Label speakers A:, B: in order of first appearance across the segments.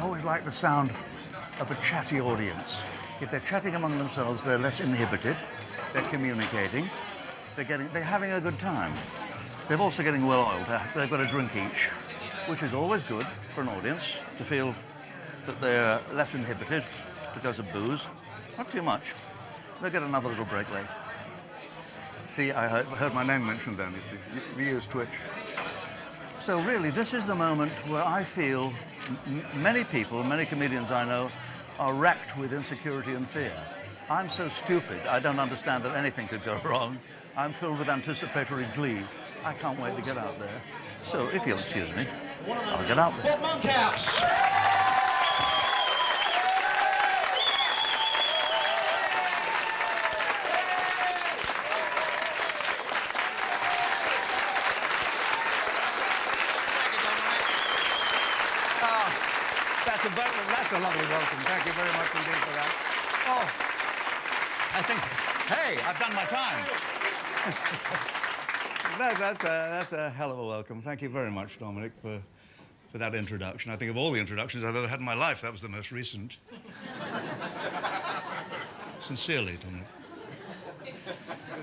A: I always like the sound of a chatty audience. If they're chatting among themselves, they're less inhibited, they're communicating, they're having a good time. They're also getting well oiled. They've got a drink each, which is always good for an audience to feel that they're less inhibited because of booze. Not too much. They'll get another little break later. See, I heard my name mentioned then, you see. The ears twitch. So really, this is the moment where I feel many people, many comedians I know, are racked with insecurity and fear. I'm so stupid, I don't understand that anything could go wrong. I'm filled with anticipatory glee. I can't wait to get out there. So, if you'll excuse me, I'll get out there.
B: Monkhouse!
A: That's a lovely welcome. Thank you very much indeed for that. Oh, I think, hey, I've done my time. That's a hell of a welcome. Thank you very much, Dominic, for that introduction. I think of all the introductions I've ever had in my life, that was the most recent. Sincerely, Dominic.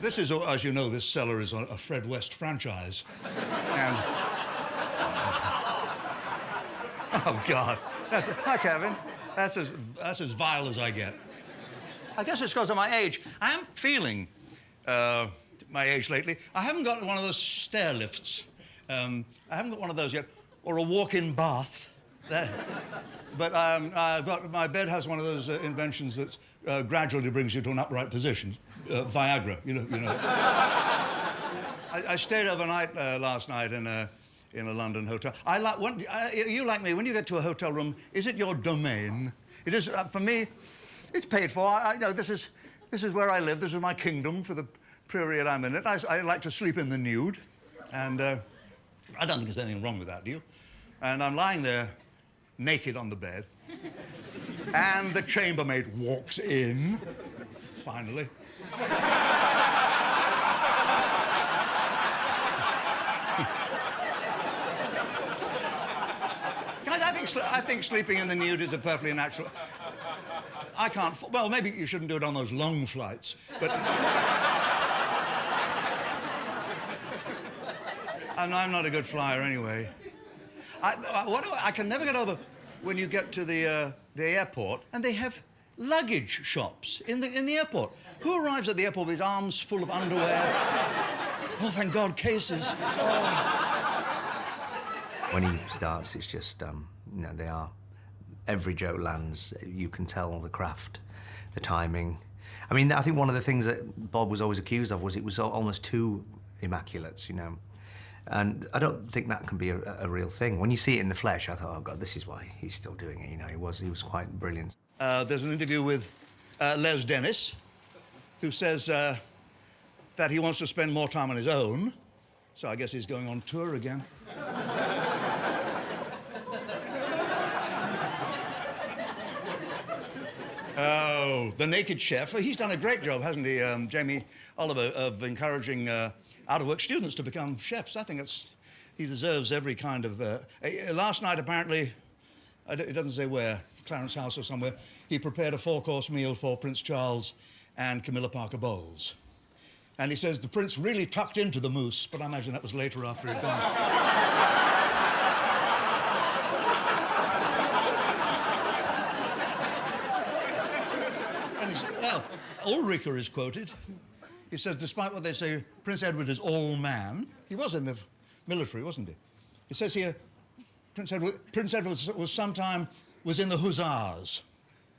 A: This is, as you know, this cellar is a Fred West franchise. And... Oh, God. Hi, Kevin. That's as vile as I get. I guess it's because of my age. I am feeling my age lately. I haven't got one of those stair lifts. I haven't got one of those yet, or a walk-in bath. But my bed has one of those inventions that gradually brings you to an upright position. Viagra, you know. I stayed overnight last night in a London hotel. You like me, when you get to a hotel room, is it your domain? It is, for me, it's paid for. You know, this is where I live. This is my kingdom for the period I'm in it. I like to sleep in the nude, and I don't think there's anything wrong with that, do you? And I'm lying there, naked on the bed, and the chambermaid walks in, finally. I think sleeping in the nude is a perfectly natural... I can't... Well, maybe you shouldn't do it on those long flights, but... And I'm not a good flyer anyway. I can never get over when you get to the airport and they have luggage shops in the airport. Who arrives at the airport with his arms full of underwear? Oh, thank God, cases. Oh.
C: When he starts, it's just, you know, they are... Every joke lands. You can tell the craft, the timing. I mean, I think one of the things that Bob was always accused of was it was almost too immaculate, you know. And I don't think that can be a real thing. When you see it in the flesh, I thought, oh, God, this is why he's still doing it, you know. He was quite brilliant.
A: There's an interview with Les Dennis, who says that he wants to spend more time on his own. So I guess he's going on tour again. Oh, the naked chef. He's done a great job, hasn't he, Jamie Oliver, of encouraging out-of-work students to become chefs. I think he deserves every kind of... last night, apparently, it doesn't say where, Clarence House or somewhere, he prepared a 4-course meal for Prince Charles and Camilla Parker Bowles. And he says the prince really tucked into the mousse, but I imagine that was later after he'd gone. Well, Ulrica is quoted. He says, despite what they say, Prince Edward is all man. He was in the military, wasn't he? It says here, Prince Edward was in the Hussars.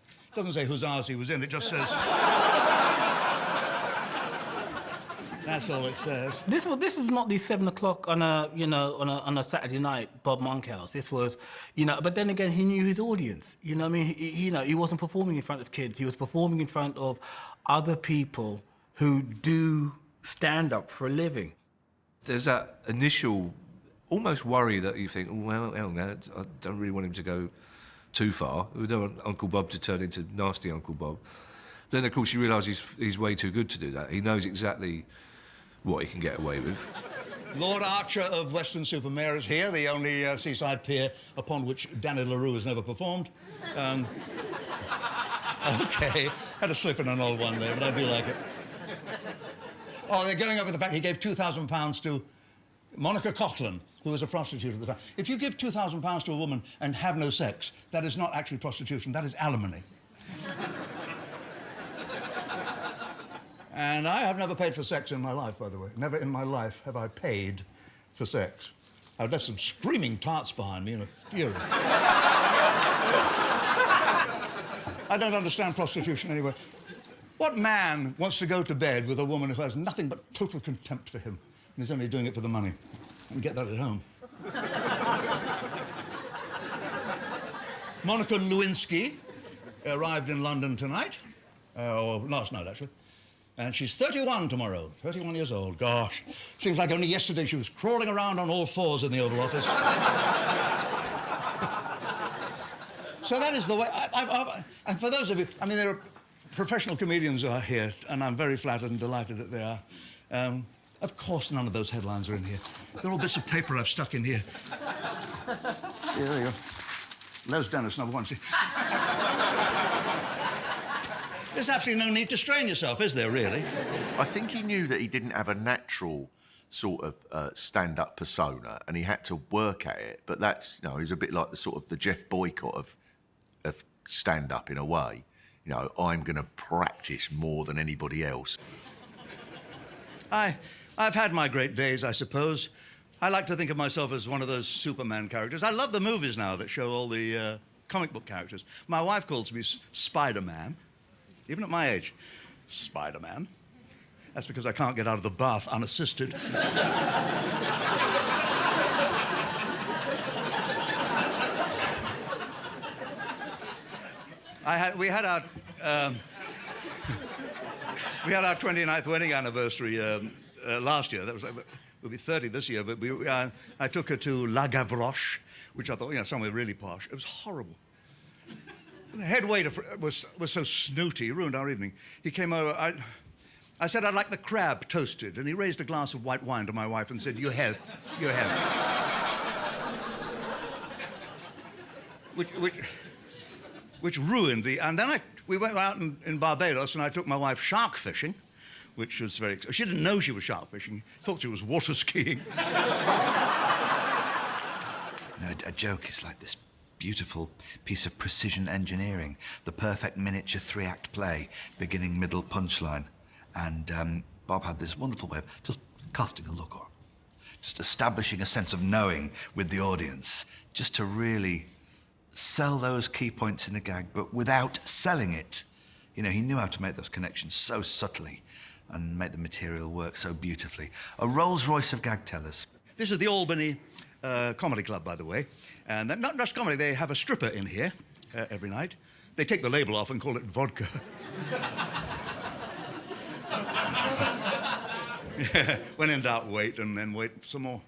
A: It doesn't say Hussars he was in, it just says... That's all it says.
D: This was not the 7 o'clock on a Saturday night Bob Monkhouse. This was, you know, but then again he knew his audience. You know what I mean? He wasn't performing in front of kids. He was performing in front of other people who do stand up for a living.
E: There's that initial almost worry that you think, oh, well, hell no, I don't really want him to go too far. We don't want Uncle Bob to turn into nasty Uncle Bob. Then, of course, you realise he's way too good to do that. He knows exactly what he can get away with.
A: Lord Archer of Weston-super-Mare is here, the only seaside pier upon which Danny LaRue has never performed. OK, had to slip in an old one there, but I do like it. Oh, they're going over the fact he gave £2,000 to Monica Coughlin, who was a prostitute at the time. If you give £2,000 to a woman and have no sex, that is not actually prostitution, that is alimony. And I have never paid for sex in my life, by the way. Never in my life have I paid for sex. I've left some screaming tarts behind me in a fury. I don't understand prostitution anyway. What man wants to go to bed with a woman who has nothing but total contempt for him and is only doing it for the money? And get that at home. Monica Lewinsky arrived in London tonight, or last night, actually. And she's 31 tomorrow, 31 years old. Gosh, seems like only yesterday she was crawling around on all fours in the Oval Office. So that is the way. And for those of you, I mean, there are professional comedians who are here, and I'm very flattered and delighted that they are. Of course, none of those headlines are in here. They're all bits of paper I've stuck in here. Here they go. Les Dennis, number one. There's absolutely no need to strain yourself, is there, really?
B: I think he knew that he didn't have a natural sort of stand-up persona, and he had to work at it. But that's, you know, he's a bit like the sort of the Jeff Boycott of stand-up in a way. You know, I'm going to practice more than anybody else.
A: I've had my great days, I suppose. I like to think of myself as one of those Superman characters. I love the movies now that show all the comic book characters. My wife calls me Spider-Man. Even at my age, Spider-Man. That's because I can't get out of the bath unassisted. We had our 29th wedding anniversary last year. That was we'll be 30 this year. But I took her to La Gavroche, which I thought, you know, somewhere really posh. It was horrible. The head waiter was so snooty, he ruined our evening. He came over, I said I'd like the crab toasted, and he raised a glass of white wine to my wife and said, your health, your health. Which ruined the... And then we went out in Barbados, and I took my wife shark fishing, which was very... She didn't know she was shark fishing, thought she was water skiing.
F: You know, a joke is like this beautiful piece of precision engineering, the perfect miniature three-act play, beginning, middle, punchline. And Bob had this wonderful way of just casting a look, or just establishing a sense of knowing with the audience, just to really sell those key points in the gag, but without selling it. You know, he knew how to make those connections so subtly and make the material work so beautifully. A Rolls-Royce of gag tellers.
A: This is the Albany Comedy Club, by the way. And not just comedy, they have a stripper in here every night. They take the label off and call it vodka. When in doubt, wait, and then wait some more.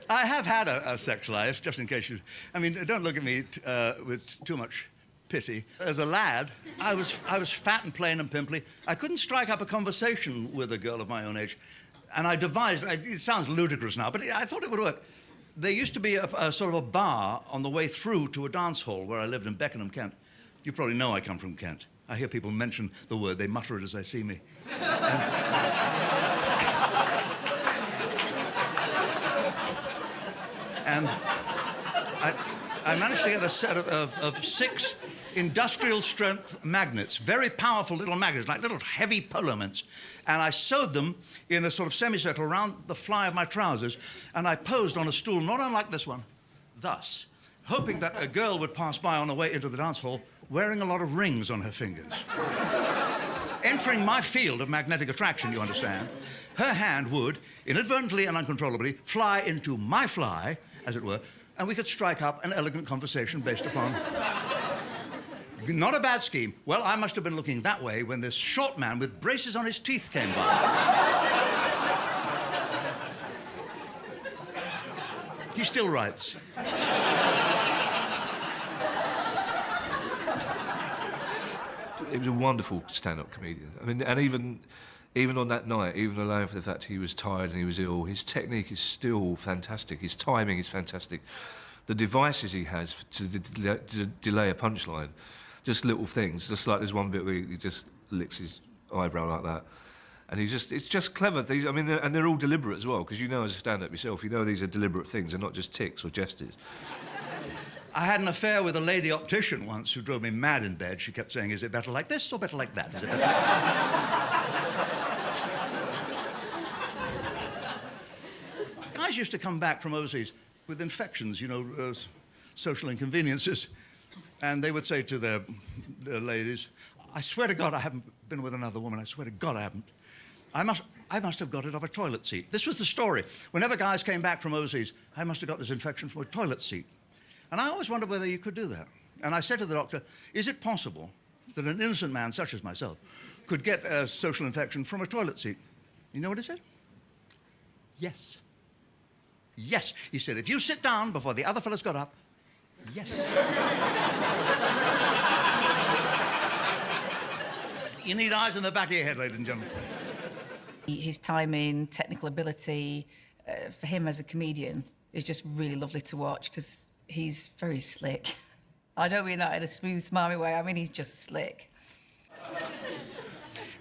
A: I have had a sex life, just in case you... I mean, don't look at me with too much pity. As a lad, I was fat and plain and pimply. I couldn't strike up a conversation with a girl of my own age. And I devised, it sounds ludicrous now, but I thought it would work. There used to be a sort of a bar on the way through to a dance hall where I lived in Beckenham, Kent. You probably know I come from Kent. I hear people mention the word, they mutter it as they see me. And I managed to get a set of 6 industrial-strength magnets, very powerful little magnets, like little heavy polo mints. And I sewed them in a sort of semicircle around the fly of my trousers, and I posed on a stool, not unlike this one, thus, hoping that a girl would pass by on the way into the dance hall wearing a lot of rings on her fingers. Entering my field of magnetic attraction, you understand, her hand would, inadvertently and uncontrollably, fly into my fly, as it were, and we could strike up an elegant conversation based upon... Not a bad scheme. Well, I must have been looking that way when this short man with braces on his teeth came by. He still writes.
E: He was a wonderful stand-up comedian. I mean, and even even on that night, even allowing for the fact he was tired and he was ill, his technique is still fantastic. His timing is fantastic. The devices he has to delay a punchline, just little things, just like there's one bit where he just licks his eyebrow like that. And it's just clever things. I mean, and they're all deliberate as well, because you know as a stand-up yourself, you know these are deliberate things, they're not just tics or gestures.
A: I had an affair with a lady optician once who drove me mad in bed. She kept saying, is it better like this or better like that? Is it better like that? Guys used to come back from overseas with infections, you know, social inconveniences. And they would say to their ladies, I swear to God I haven't been with another woman. I swear to God I haven't. I must have got it off a toilet seat. This was the story. Whenever guys came back from overseas, I must have got this infection from a toilet seat. And I always wondered whether you could do that. And I said to the doctor, is it possible that an innocent man such as myself could get a social infection from a toilet seat? You know what he said? Yes. Yes. He said, if you sit down before the other fellas got up, yes. You need eyes in the back of your head, ladies and gentlemen.
G: His timing, technical ability, for him as a comedian, is just really lovely to watch because he's very slick. I don't mean that in a smooth, smarmy way. I mean, he's just slick.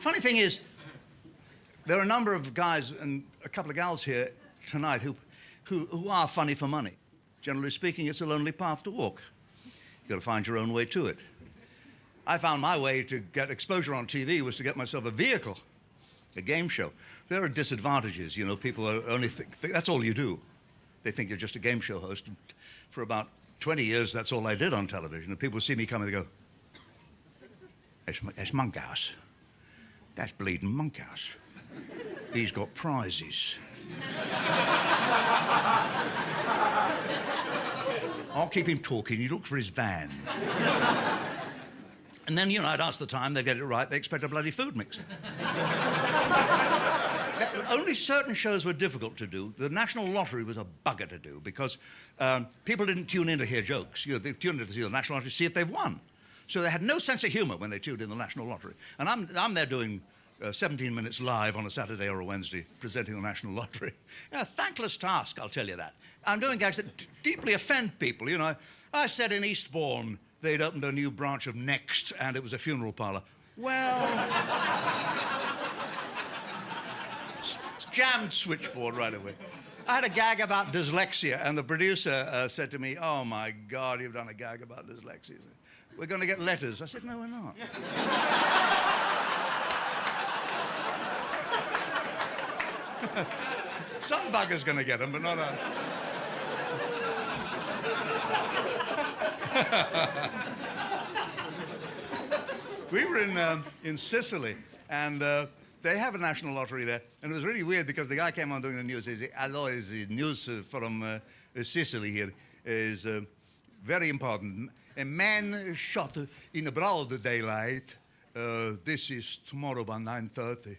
A: Funny thing is, there are a number of guys and a couple of gals here tonight who are funny for money. Generally speaking, it's a lonely path to walk. You've got to find your own way to it. I found my way to get exposure on TV was to get myself a vehicle, a game show. There are disadvantages, you know, people only think that's all you do. They think you're just a game show host. And for about 20 years, that's all I did on television. And people see me come and they go, that's Monkhouse. That's bleeding Monkhouse. He's got prizes. I'll keep him talking. He looked for his van. And then, you know, I'd ask the time, they'd get it right, they expect a bloody food mixer. Only certain shows were difficult to do. The National Lottery was a bugger to do because people didn't tune in to hear jokes. You know, they tuned in to see the National Lottery to see if they've won. So they had no sense of humour when they tuned in the National Lottery. And I'm there doing 17 minutes live on a Saturday or a Wednesday, presenting the National Lottery. A thankless task, I'll tell you that. I'm doing gags that deeply offend people, you know. I said in Eastbourne they'd opened a new branch of Next and it was a funeral parlour. Well... jammed switchboard right away. I had a gag about dyslexia, and the producer said to me, oh, my God, you've done a gag about dyslexia. We're going to get letters. I said, no, we're not. Some bugger's going to get them, but not us. We were in Sicily, and they have a national lottery there, and it was really weird because the guy came on doing the news. He said, hello, the news from Sicily here is very important. A man shot in the broad daylight. This is tomorrow by 9:30.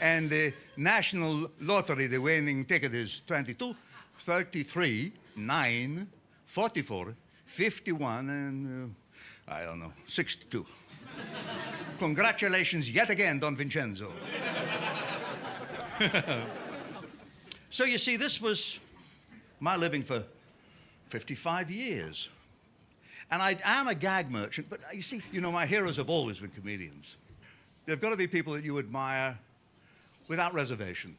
A: And the national lottery, the winning ticket is 22, 33, 9, 44, 51, and I don't know, 62. Congratulations yet again, Don Vincenzo. So you see, this was my living for 55 years. And I am a gag merchant, but you see, you know, my heroes have always been comedians. They've got to be people that you admire without reservation.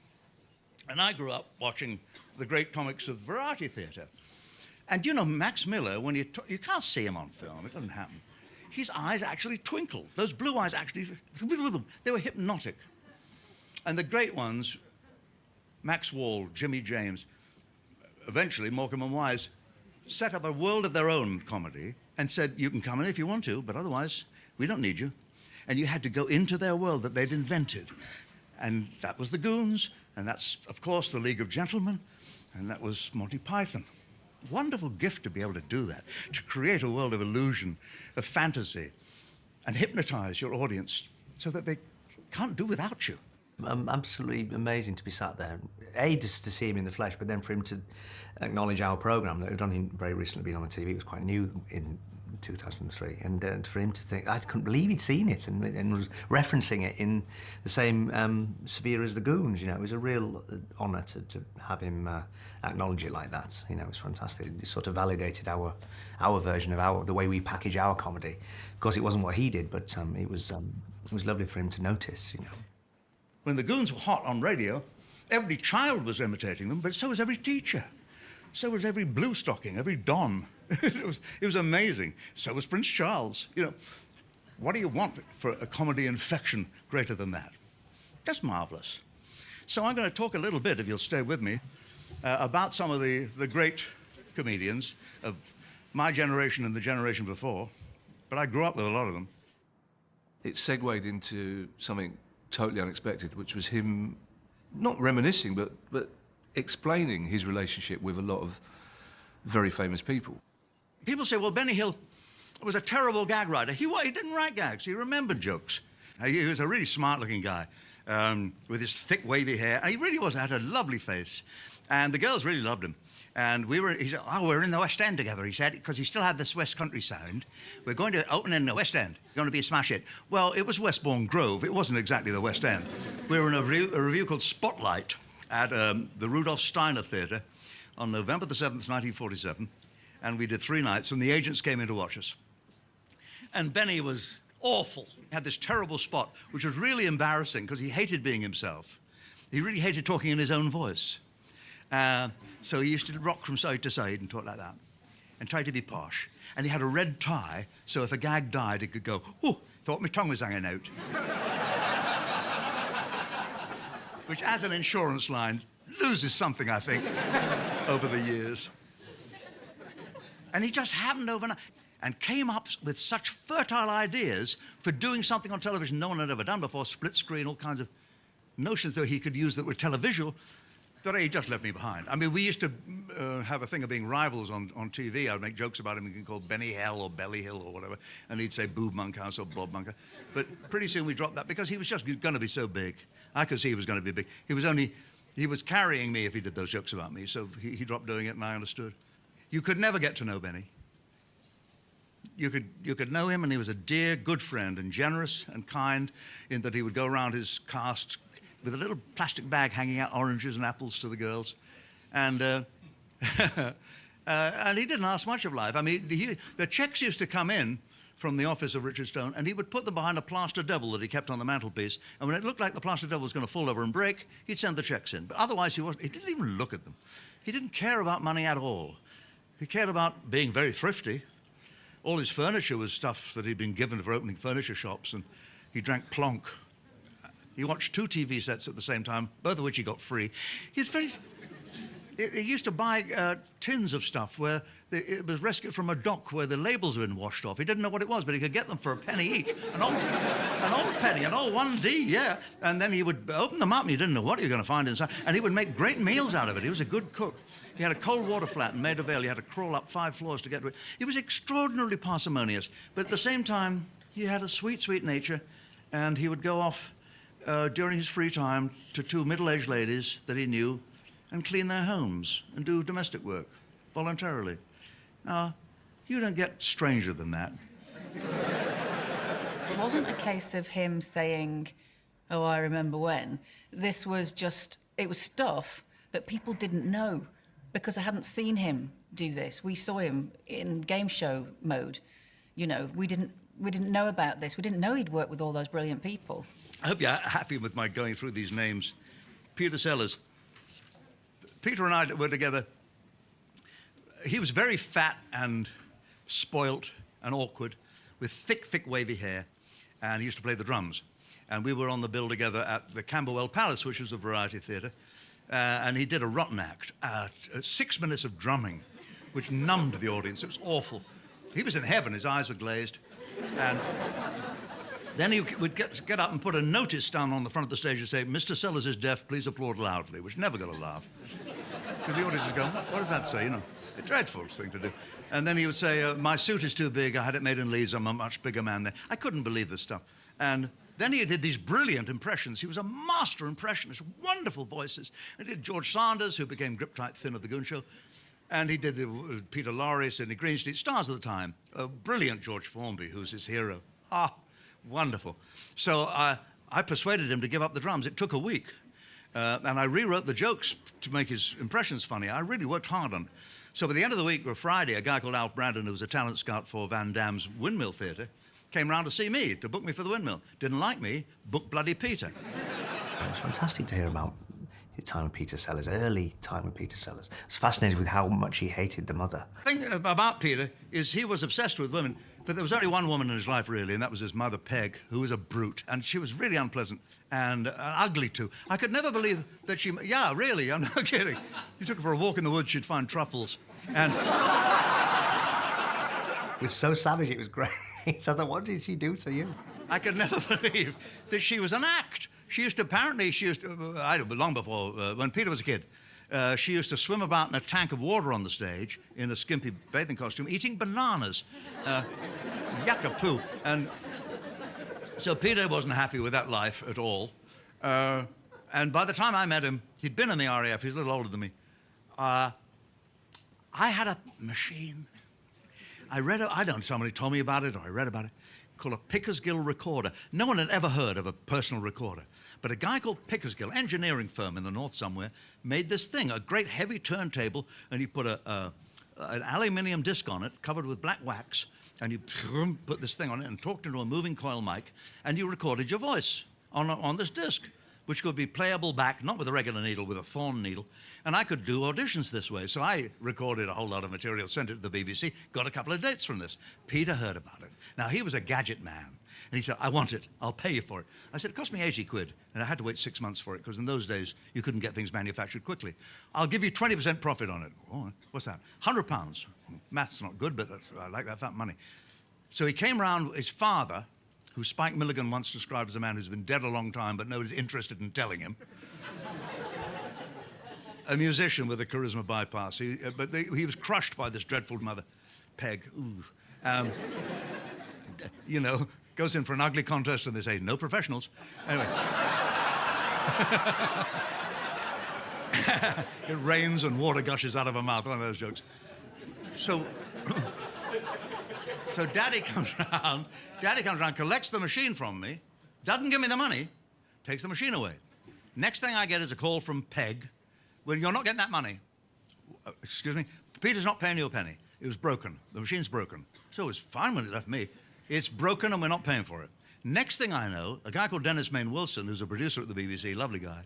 A: And I grew up watching the great comics of variety theatre. And you know, Max Miller, when you can't see him on film, it doesn't happen. His eyes actually twinkled. Those blue eyes actually, they were hypnotic. And the great ones, Max Wall, Jimmy James, eventually Morecambe and Wise, set up a world of their own comedy and said, you can come in if you want to, but otherwise, we don't need you. And you had to go into their world that they'd invented. And that was the Goons, and that's, of course, the League of Gentlemen, and that was Monty Python. Wonderful gift to be able to do that, to create a world of illusion, of fantasy, and hypnotize your audience so that they can't do without you.
C: Absolutely amazing to be sat there. A, just to see him in the flesh, but then for him to acknowledge our programme that had only very recently been on the TV. It was quite new in 2003, and for him to think, I couldn't believe he'd seen it and was referencing it in the same sphere as the Goons. You know, it was a real honour to have him acknowledge it like that. You know, it was fantastic. It sort of validated our version of the way we package our comedy. Of course, it wasn't what he did, but it was lovely for him to notice. You know,
A: when the Goons were hot on radio, every child was imitating them, but so was every teacher. So was every blue stocking, every don. it was amazing. So was Prince Charles. You know, what do you want for a comedy infection greater than that? That's marvelous. So I'm going to talk a little bit, if you'll stay with me, about some of the great comedians of my generation and the generation before. But I grew up with a lot of them.
E: It segued into something totally unexpected, which was him not reminiscing, but explaining his relationship with a lot of very famous people.
A: People say, well, Benny Hill was a terrible gag writer. He didn't write gags. He remembered jokes. He was a really smart-looking guy with his thick, wavy hair. And he really was. He had a lovely face. And the girls really loved him. And he said, oh, we're in the West End together, he said, because he still had this West Country sound. We're going to open in the West End. Going to be a smash hit. Well, it was Westbourne Grove. It wasn't exactly the West End. We were in a review called Spotlight at the Rudolf Steiner Theatre on November the 7th, 1947. And we did 3 nights, and the agents came in to watch us. And Benny was awful. He had this terrible spot, which was really embarrassing because he hated being himself. He really hated talking in his own voice. So he used to rock from side to side and talk like that and try to be posh. And he had a red tie, so if a gag died, he could go, oh, thought my tongue was hanging out. Which, as an insurance line, loses something, I think, over the years. And he just happened overnight and came up with such fertile ideas for doing something on television no one had ever done before, split screen, all kinds of notions that he could use that were televisual, that he just left me behind. I mean, we used to have a thing of being rivals on TV. I'd make jokes about him. He could call Benny Hill or Belly Hill or whatever, and he'd say Boob Monkhouse or Bob Monkhouse. But pretty soon we dropped that because he was just going to be so big. I could see he was going to be big. He was carrying me if he did those jokes about me, so he dropped doing it, and I understood. You could never get to know Benny. You could know him, and he was a dear, good friend, and generous and kind in that he would go around his cast with a little plastic bag hanging out oranges and apples to the girls. And and he didn't ask much of life. I mean, the checks used to come in from the office of Richard Stone, and he would put them behind a plaster devil that he kept on the mantelpiece, and when it looked like the plaster devil was going to fall over and break, he'd send the checks in. But otherwise, he didn't even look at them. He didn't care about money at all. He cared about being very thrifty. All his furniture was stuff that he'd been given for opening furniture shops, and he drank plonk. He watched 2 TV sets at the same time, both of which he got free. He used to buy tins of stuff where it was rescued from a dock where the labels had been washed off. He didn't know what it was, but he could get them for a penny each. An old penny, an old 1D, yeah. And then he would open them up, and he didn't know what he was going to find inside. And he would make great meals out of it. He was a good cook. He had a cold water flat in Maida Vale. He had to crawl up 5 floors to get to it. He was extraordinarily parsimonious, but at the same time, he had a sweet, sweet nature, and he would go off during his free time to 2 middle-aged ladies that he knew and clean their homes and do domestic work voluntarily. Now, you don't get stranger than that.
G: It wasn't a case of him saying, oh, I remember when. This was just, it was stuff that people didn't know because they hadn't seen him do this. We saw him in game show mode. You know, we didn't know about this. We didn't know he'd worked with all those brilliant people.
A: I hope you're happy with my going through these names. Peter Sellers. Peter and I were together. He was very fat and spoilt and awkward with thick, thick, wavy hair, and he used to play the drums. And we were on the bill together at the Camberwell Palace, which was a variety theatre, and he did a rotten act, 6 minutes of drumming, which numbed the audience. It was awful. He was in heaven. His eyes were glazed. And then he would get up and put a notice down on the front of the stage and say, Mr. Sellers is deaf, please applaud loudly, which never got a laugh. Because the audience was going, what does that say? You know, a dreadful thing to do. And then he would say, my suit is too big, I had it made in Leeds, I'm a much bigger man there. I couldn't believe this stuff. And then he did these brilliant impressions. He was a master impressionist, wonderful voices. He did George Sanders, who became Grip Tight Thin of the Goon Show. And he did Peter Lorre, Sidney Greenstreet, stars of the time. Brilliant George Formby, who's his hero. Ah, wonderful. So I persuaded him to give up the drums. It took a week. And I rewrote the jokes to make his impressions funny. I really worked hard on it. So by the end of the week, or Friday, a guy called Alf Brandon, who was a talent scout for Van Damme's Windmill Theatre, came round to see me, to book me for the Windmill. Didn't like me, booked bloody Peter.
C: It was fantastic to hear about his time with Peter Sellers, early time with Peter Sellers. I was fascinated with how much he hated the mother.
A: The thing about Peter is he was obsessed with women, but there was only one woman in his life, really, and that was his mother, Peg, who was a brute. And she was really unpleasant and ugly, too. I could never believe that she... Yeah, really, I'm not kidding. You took her for a walk in the woods, she'd find truffles. And...
C: It was so savage, it was great. So I thought, what did she do to you?
A: I could never believe that she was an act. She used to, long before, when Peter was a kid, she used to swim about in a tank of water on the stage in a skimpy bathing costume, eating bananas. Yucca poo. And so Peter wasn't happy with that life at all. And by the time I met him, he'd been in the RAF, he's a little older than me. I had a machine. I don't know, somebody told me about it, or I read about it, called a Pickersgill recorder. No one had ever heard of a personal recorder. But a guy called Pickersgill, engineering firm in the north somewhere, made this thing, a great heavy turntable, and he put an aluminium disc on it, covered with black wax, and you put this thing on it and talked into a moving coil mic, and you recorded your voice on this disc, which could be playable back, not with a regular needle, with a thorn needle. And I could do auditions this way. So I recorded a whole lot of material, sent it to the BBC, got a couple of dates from this. Peter heard about it. Now, he was a gadget man. And he said, I want it. I'll pay you for it. I said, it cost me 80 quid. And I had to wait 6 months for it, because in those days, you couldn't get things manufactured quickly. I'll give you 20% profit on it. Oh, what's that? £100. Math's not good, but I like that fat money. So he came round, his father, who Spike Milligan once described as a man who's been dead a long time, but nobody's interested in telling him. A musician with a charisma bypass. He was crushed by this dreadful mother, Peg. You know, goes in for an ugly contest and they say, no professionals. Anyway. It rains and water gushes out of her mouth, one of those jokes. So Daddy comes round, collects the machine from me, doesn't give me the money, takes the machine away. Next thing I get is a call from Peg. Well, you're not getting that money. Excuse me? Peter's not paying you a penny. It was broken. The machine's broken. So it was fine when it left me. It's broken and we're not paying for it. Next thing I know, a guy called Dennis Mayne Wilson, who's a producer at the BBC, lovely guy,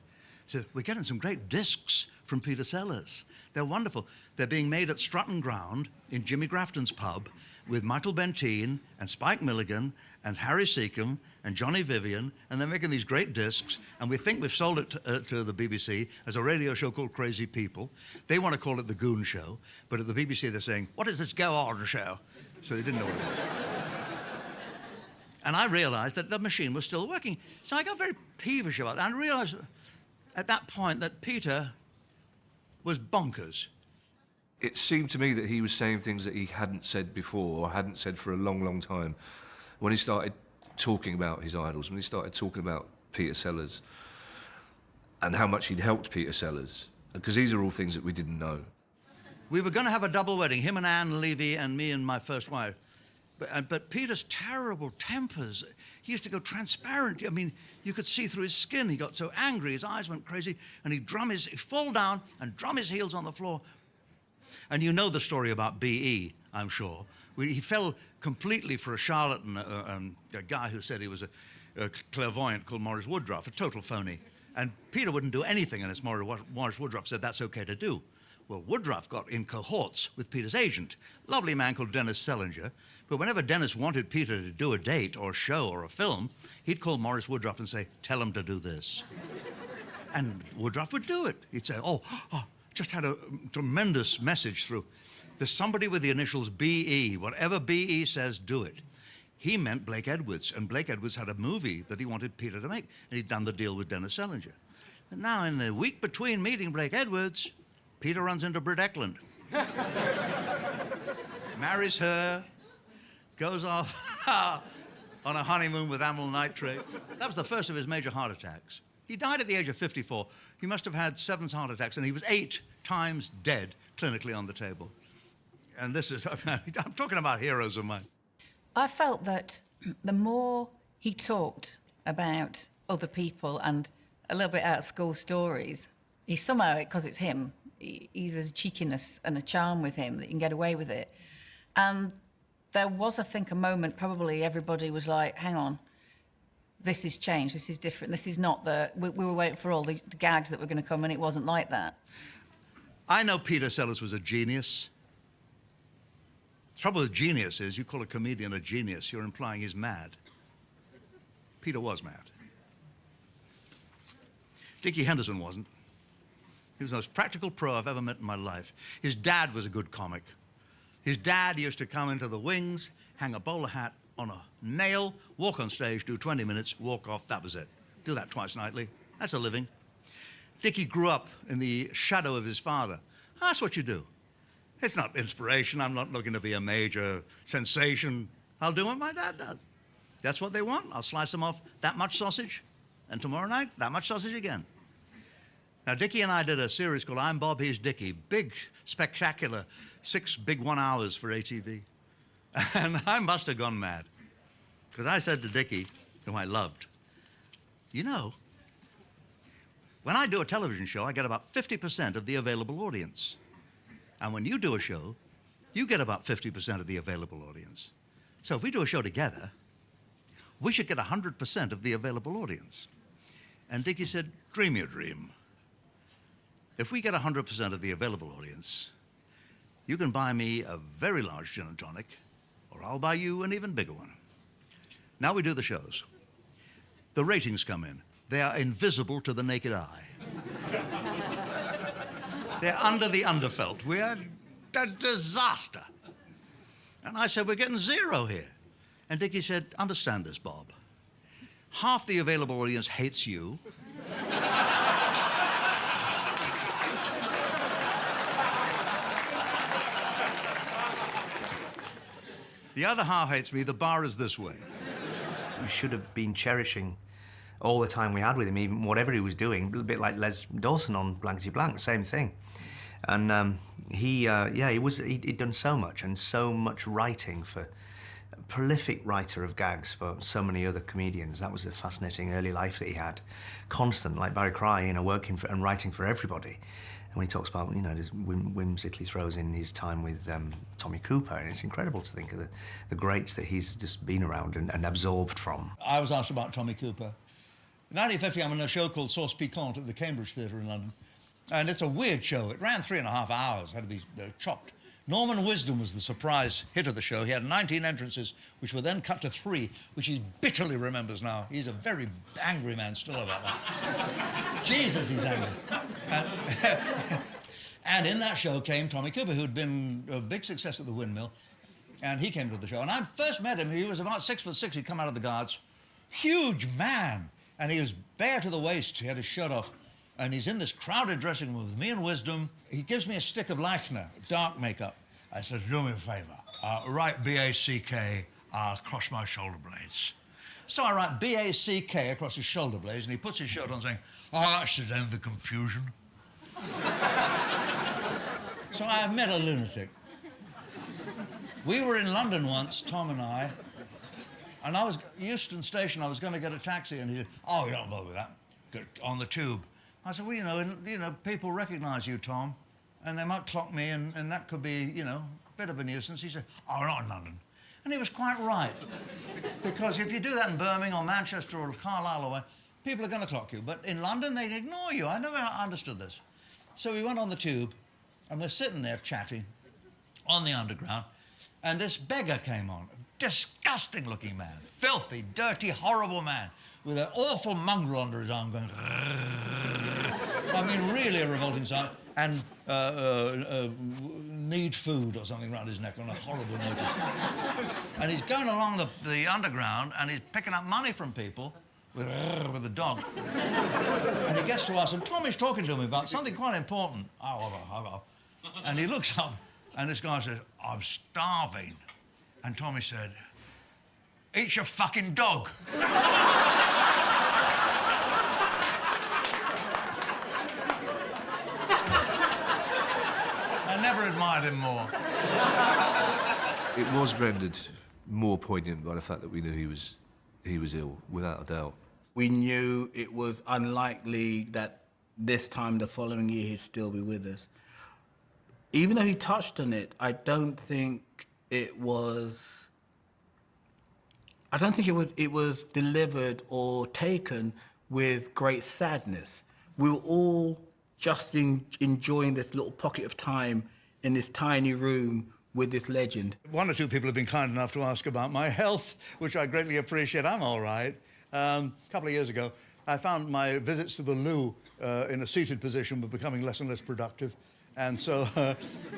A: says, we're getting some great discs from Peter Sellers. They're wonderful. They're being made at Strutton Ground in Jimmy Grafton's pub with Michael Benteen and Spike Milligan and Harry Seacombe and Johnny Vivian, and they're making these great discs, and we think we've sold it to the BBC as a radio show called Crazy People. They want to call it The Goon Show, but at the BBC they're saying, what is this Go On show? So they didn't know what it was. And I realized that the machine was still working. So I got very peevish about that, and realized at that point that Peter was bonkers.
E: It seemed to me that he was saying things that he hadn't said before, or hadn't said for a long, long time. When he started talking about his idols, when he started talking about Peter Sellers, and how much he'd helped Peter Sellers, because these are all things that we didn't know.
A: We were going to have a double wedding, him and Anne Levy and me and my first wife. But Peter's terrible tempers, he used to go transparent. I mean, you could see through his skin. He got so angry, his eyes went crazy, and he'd fall down and drum his heels on the floor. And you know the story about B.E., I'm sure. He fell completely for a charlatan, a guy who said he was a clairvoyant called Maurice Woodruff, a total phony. And Peter wouldn't do anything unless Maurice Woodruff said that's okay to do. Well, Woodruff got in cohorts with Peter's agent, lovely man called Dennis Selinger. But whenever Dennis wanted Peter to do a date or a show or a film, he'd call Maurice Woodruff and say, tell him to do this. And Woodruff would do it. He'd say, just had a tremendous message through. There's somebody with the initials B.E. Whatever B.E. says, do it. He meant Blake Edwards, and Blake Edwards had a movie that he wanted Peter to make, and he'd done the deal with Dennis Selinger. And now, in the week between meeting Blake Edwards, Peter runs into Britt Eklund. Marries her, goes off on a honeymoon with amyl nitrate. That was the first of his major heart attacks. He died at the age of 54. He must have had 7 heart attacks, and he was 8 times dead clinically on the table. And this is, I'm talking about heroes of mine.
G: I felt that the more he talked about other people and a little bit out of school stories, he somehow, because it's him, there's a cheekiness and a charm with him that you can get away with it. And there was, I think, a moment probably everybody was like, hang on, this is changed, this is different, this is not we were waiting for all the gags that were going to come, and it wasn't like that.
A: I know Peter Sellers was a genius. The trouble with genius is you call a comedian a genius, you're implying he's mad. Peter was mad. Dickie Henderson wasn't. He was the most practical pro I've ever met in my life. His dad was a good comic. His dad used to come into the wings, hang a bowler hat on a nail, walk on stage, do 20 minutes, walk off, that was it. Do that twice nightly. That's a living. Dickie grew up in the shadow of his father. That's what you do. It's not inspiration. I'm not looking to be a major sensation. I'll do what my dad does. That's what they want. I'll slice them off that much sausage, and tomorrow night, that much sausage again. Now, Dickie and I did a series called I'm Bob, He's Dickie. Big, spectacular, 6 big 1 hours for ATV. And I must have gone mad. Because I said to Dickie, whom I loved, you know, when I do a television show, I get about 50% of the available audience. And when you do a show, you get about 50% of the available audience. So if we do a show together, we should get 100% of the available audience. And Dickie said, dream your dream. If we get 100% of the available audience, you can buy me a very large gin and tonic, or I'll buy you an even bigger one. Now we do the shows. The ratings come in. They are invisible to the naked eye. They're under the underfelt. We are a disaster. And I said, we're getting 0 here. And Dickie said, understand this, Bob. Half the available audience hates you. The other half hates me. The bar is this way.
C: We should have been cherishing all the time we had with him, even whatever he was doing, a bit like Les Dawson on Blankety Blank, same thing. And he'd done so much and so much writing for a prolific writer of gags for so many other comedians. That was a fascinating early life that he had. Constant, like Barry Cry, you know, working for and writing for everybody. And when he talks about, you know, just whimsically throws in his time with Tommy Cooper, and it's incredible to think of the greats that he's just been around and absorbed from.
A: I was asked about Tommy Cooper. In 1950, I'm in a show called Sauce Piquante at the Cambridge Theatre in London. And it's a weird show. It ran 3.5 hours, had to be chopped. Norman Wisdom was the surprise hit of the show. He had 19 entrances, which were then cut to 3, which he bitterly remembers now. He's a very angry man still about that. Jesus, he's angry. And in that show came Tommy Cooper, who'd been a big success at the Windmill. And he came to the show. And I first met him, he was about 6'6". He'd come out of the Guards. Huge man. And he was bare to the waist. He had his shirt off. And he's in this crowded dressing room with me and Wisdom. He gives me a stick of Leichner, dark makeup. I said, do me a favour, write B-A-C-K across my shoulder blades. So I write B-A-C-K across his shoulder blades, and he puts his shirt on saying, oh, that should end the confusion. So I have met a lunatic. We were in London once, Tom and I was Euston Station, I was going to get a taxi, and he said, oh, you don't bother with that, get on the tube. I said, well, you know, people recognise you, Tom, and they might clock me, and that could be, you know, a bit of a nuisance. He said, oh, not in London. And he was quite right, because if you do that in Birmingham or Manchester or Carlisle or where, people are going to clock you. But in London, they'd ignore you. I never understood this. So we went on the tube, and we're sitting there chatting on the Underground, and this beggar came on, a disgusting-looking man, filthy, dirty, horrible man, with an awful mongrel under his arm going... I mean, really a revolting sight. And need food or something around his neck on a horrible notice. And he's going along the Underground, and he's picking up money from people with a dog. And he gets to us, and Tommy's talking to him about something quite important. And he looks up, and this guy says, I'm starving. And Tommy said, eat your fucking dog. never admired him more.
E: It was rendered more poignant by the fact that we knew he was ill, without a doubt.
D: We knew it was unlikely that this time the following year he'd still be with us. Even though he touched on it, I don't think it was delivered or taken with great sadness. We were all just enjoying this little pocket of time in this tiny room with this legend.
A: One or two people have been kind enough to ask about my health, which I greatly appreciate. I'm all right. A couple of years ago, I found my visits to the loo in a seated position were becoming less and less productive. And so,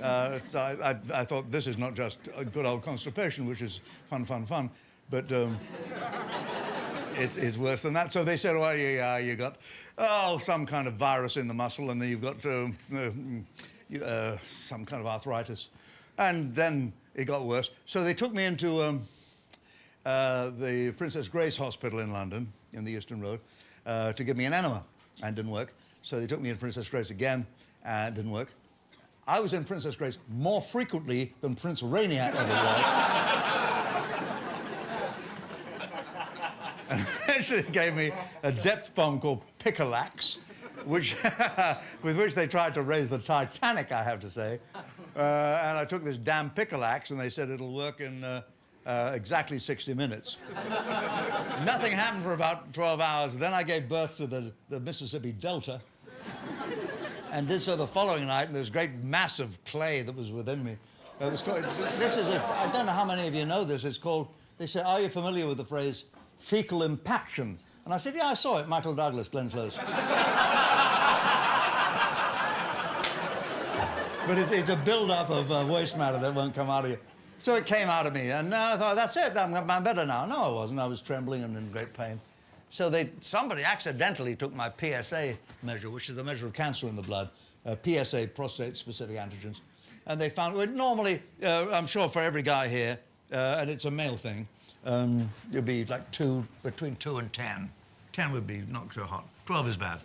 A: I thought, this is not just a good old constipation, which is fun, but it's worse than that. So they said, well, yeah, you got, some kind of virus in the muscle, and then you've got some kind of arthritis. And then it got worse. So they took me into the Princess Grace Hospital in London, in the Euston Road, to give me an enema, and it didn't work. So they took me in Princess Grace again, and it didn't work. I was in Princess Grace more frequently than Prince Rainier ever was. And eventually they gave me a depth bomb called Pickalax, which, with which they tried to raise the Titanic, I have to say. And I took this damn Pickalax, and they said it'll work in exactly 60 minutes. Nothing happened for about 12 hours. Then I gave birth to the Mississippi Delta, and did so the following night, and this great mass of clay that was within me. It was called, I don't know how many of you know this, it's called, they said, are you familiar with the phrase fecal impaction? And I said, yeah, I saw it, Michael Douglas, Glenn Close. But it's a build-up of waste matter that won't come out of you. So it came out of me, and I thought, that's it, I'm better now. No, I wasn't. I was trembling and in great pain. So somebody accidentally took my PSA measure, which is the measure of cancer in the blood, PSA, prostate-specific antigens, and they found, well, normally, I'm sure for every guy here, and it's a male thing, you'd be like between 2 and 10. 10 would be not so hot. 12 is bad.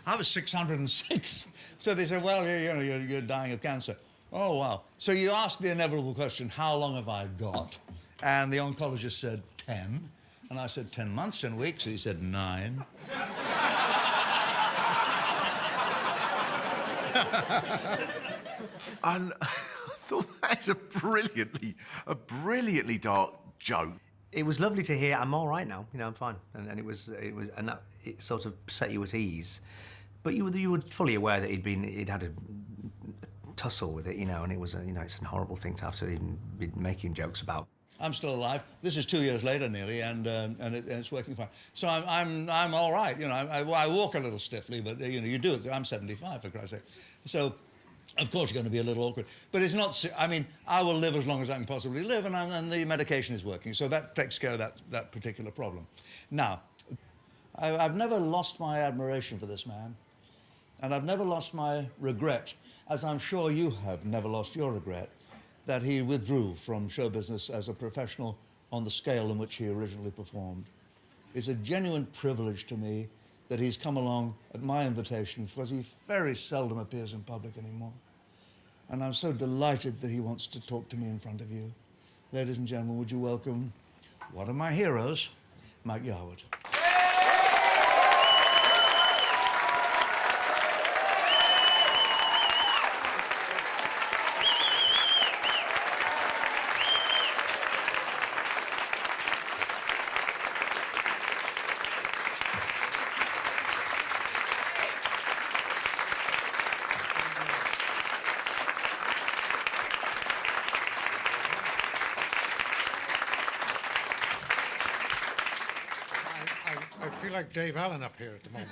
A: I was 606. So they said, well, you're dying of cancer. Oh, wow. So you ask the inevitable question, how long have I got? And the oncologist said, 10. And I said, 10 months, 10 weeks. He said, 9.
B: And I thought that's a brilliantly dark joke.
C: It was lovely to hear, I'm all right now, I'm fine. And it sort of set you at ease. But you were fully aware that he'd had a tussle with it, and it was, it's a horrible thing to have to even be making jokes about.
A: I'm still alive. This is 2 years later, nearly, and it's working fine. So I'm all right. I walk a little stiffly, but you do it. I'm 75, for Christ's sake. So, of course, you're going to be a little awkward. But it's not. I mean, I will live as long as I can possibly live, and the medication is working. So that takes care of that particular problem. Now, I've never lost my admiration for this man, and I've never lost my regret, as I'm sure you have never lost your regret, that he withdrew from show business as a professional on the scale in which he originally performed. It's a genuine privilege to me that he's come along at my invitation, because he very seldom appears in public anymore. And I'm so delighted that he wants to talk to me in front of you. Ladies and gentlemen, would you welcome one of my heroes, Mike Yarwood.
H: I feel like Dave Allen up here at the moment.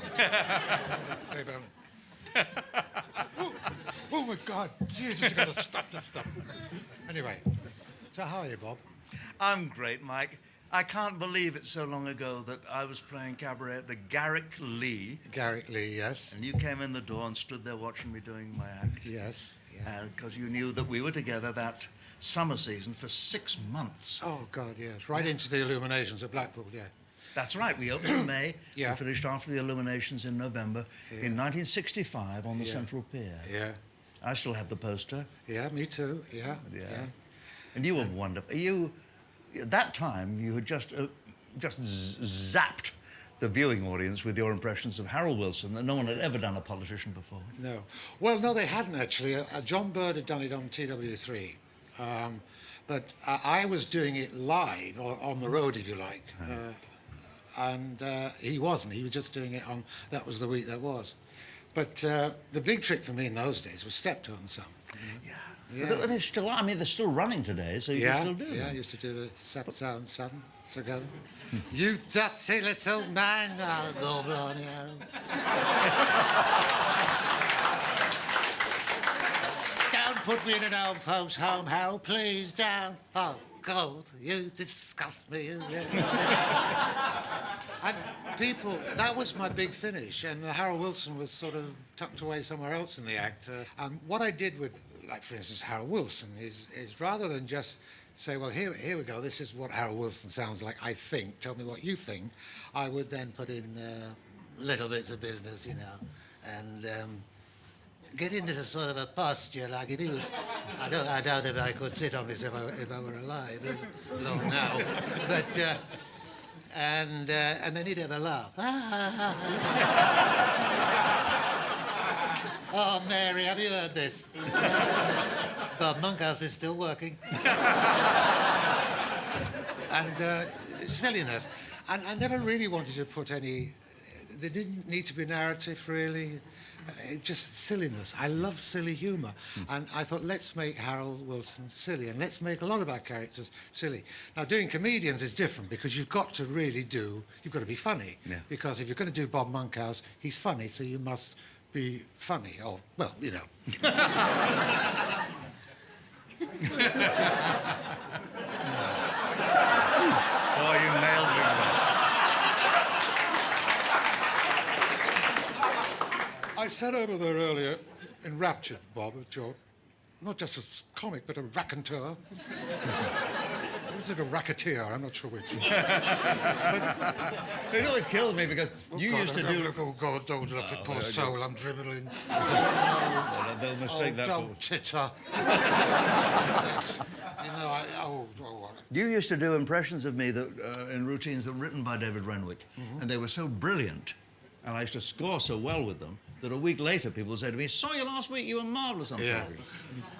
H: Dave Allen. Oh my God, Jesus, you gotta stop this stuff. Anyway, so how are you, Bob?
A: I'm great, Mike. I can't believe it's so long ago that I was playing cabaret at the Garrick Lee.
H: Garrick Lee, yes.
A: And you came in the door and stood there watching me doing my act.
H: Yes. Yeah.
A: Because you knew that we were together that summer season for 6 months.
H: Oh, God, yes. Right into the illuminations at Blackpool, yeah.
A: That's right. We opened in May
H: Yeah.
A: and finished after the illuminations in November in 1965 on the Central Pier.
H: Yeah.
A: I still have the poster.
H: Yeah, me too. Yeah.
A: And you were wonderful. At that time, you had just zapped the viewing audience with your impressions of Harold Wilson, that no one had ever done a politician before.
H: No. Well, no, they hadn't actually. John Bird had done it on TW3. But I was doing it live, or on the road, if you like. And he wasn't. He was just doing it on, that was the week that was. But the big trick for me in those days was step to on some.
A: Yeah. But they're still, I mean, they're still running today, so you can still do them.
H: Yeah, I used to do the step sound, son, together. You dirty little man, I'll go bloody Don't put me in an old folks' home, Harold, please, down. Oh, God, you disgust me. And people, that was my big finish, and Harold Wilson was sort of tucked away somewhere else in the act. And what I did with, like, for instance, Harold Wilson is rather than just say, well, here we go, this is what Harold Wilson sounds like, I think, tell me what you think, I would then put in little bits of business, you know, and get into the sort of a posture like it is. I doubt if I could sit on this if I were alive, long now. But, and then he'd have a laugh. Oh, Mary, have you heard this? Bob Monkhouse is still working. And silliness. And I never really wanted to put any... There didn't need to be narrative, really. Just silliness. I love silly humour. And I thought, let's make Harold Wilson silly, and let's make a lot of our characters silly. Now, doing comedians is different, because you've got to really you've got to be funny. Yeah. Because if you're going to do Bob Monkhouse, he's funny, so you must be funny. Or, well, you know.
A: Oh, you nailed it.
H: I said over there earlier, enraptured, Bob, that you're not just a comic, but a raconteur. Or is it a racketeer? I'm not sure which.
A: It always kills me because you used to do...
H: Oh, God, don't look at poor soul, I'm dribbling.
A: They'll mistake that
H: don't titter. You know,
A: You used to do impressions of me that in routines that were written by David Renwick, and they were so brilliant, and I used to score so well with them, that a week later people would say to me, saw you last week, you were marvellous on television.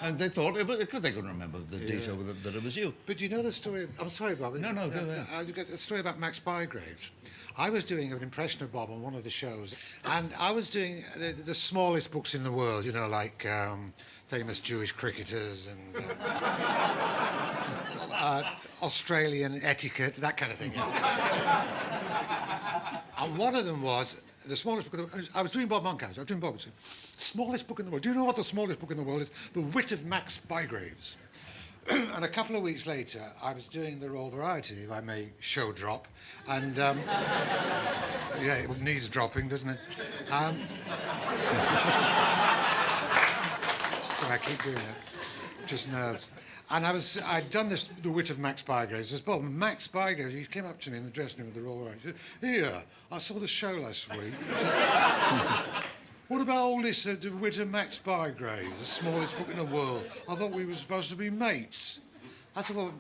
A: And they thought, because they couldn't remember the detail that it was you.
H: But you know the story... I'm sorry, Bob.
A: No, go ahead.
H: I've got a story about Max Bygraves. I was doing an impression of Bob on one of the shows, and I was doing the smallest books in the world, you know, like famous Jewish cricketers and Australian etiquette, that kind of thing. And one of them was the smallest book in the world. I was doing Bob Monkhouse. I was doing Bob. Smallest book in the world. Do you know what the smallest book in the world is? The Wit of Max Bygraves. And a couple of weeks later, I was doing the Royal Variety, if I may show drop, and yeah, it needs dropping, doesn't it? So I keep doing it, just nerves. And I'd done the Wit of Max Bygraves. There's Bob, Max Bygraves, he came up to me in the dressing room of the Royal Variety. He said, here, I saw the show last week. What about all this, the Wit of Max Bygraves, the smallest book in the world? I thought we were supposed to be mates. I said, well,